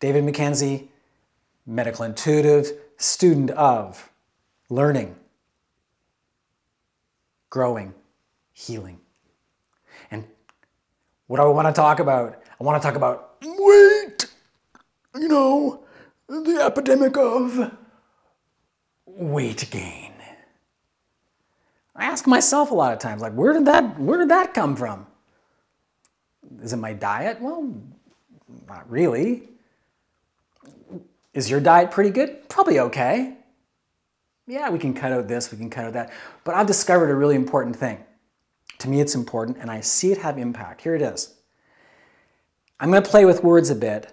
David Mackenzie, medical intuitive, student of learning, growing, healing. And what do I want to talk about? I want to talk about weight. You know, the epidemic of weight gain. I ask myself a lot of times, like, where did that come from? Is it my diet? Well, not really. Is your diet pretty good? Probably okay. Yeah, we can cut out this, we can cut out that. But I've discovered a really important thing. To me, it's important, and I see it have impact. Here it is. I'm going to play with words a bit.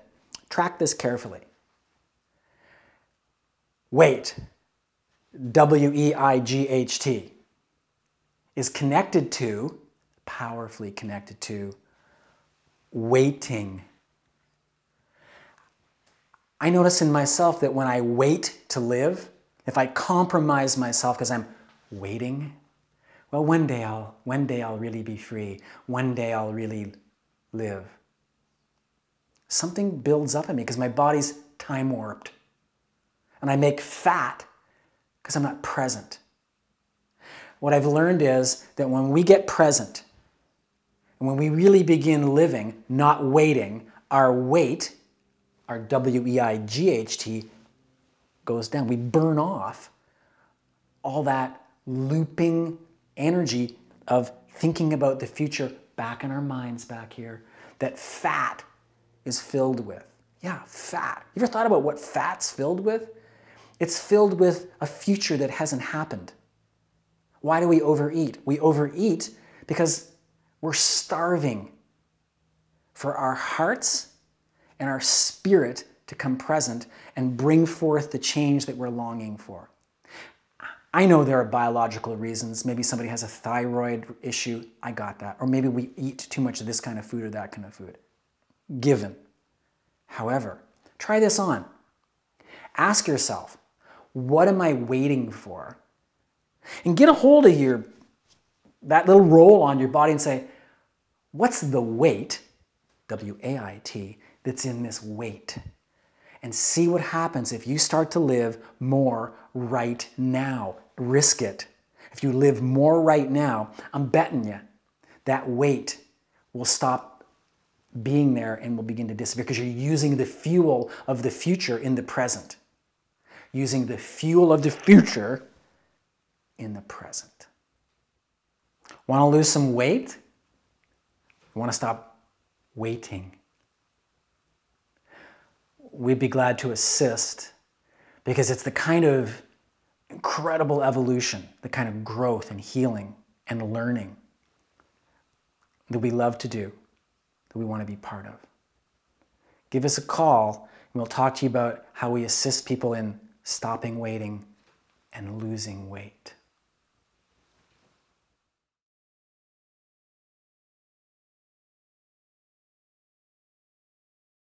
Track this carefully. Weight, W-E-I-G-H-T, is connected to, powerfully connected to, waiting. I notice in myself that when I wait to live, if I compromise myself because I'm waiting, well, one day I'll really be free. One day I'll really live. Something builds up in me because my body's time warped. And I make fat because I'm not present. What I've learned is that when we get present, and when we really begin living, not waiting, our weight, our W-E-I-G-H-T, goes down. We burn off all that looping energy of thinking about the future back in our minds back here that fat is filled with. Yeah, fat. You ever thought about what fat's filled with? It's filled with a future that hasn't happened. Why do we overeat? We overeat because we're starving for our hearts and our spirit to come present and bring forth the change that we're longing for. I know there are biological reasons. Maybe somebody has a thyroid issue. I got that. Or maybe we eat too much of this kind of food or that kind of food. Given. However, try this on. Ask yourself, what am I waiting for? And get a hold of that little roll on your body and say, what's the weight, W-A-I-T, that's in this weight? And see what happens if you start to live more right now. Risk it. If you live more right now, I'm betting you that weight will stop being there and will begin to disappear because you're using the fuel of the future in the present. Using the fuel of the future in the present. Want to lose some weight? You want to stop waiting? We'd be glad to assist because it's the kind of incredible evolution, the kind of growth and healing and learning that we love to do, that we want to be part of. Give us a call and we'll talk to you about how we assist people in stopping waiting and losing weight.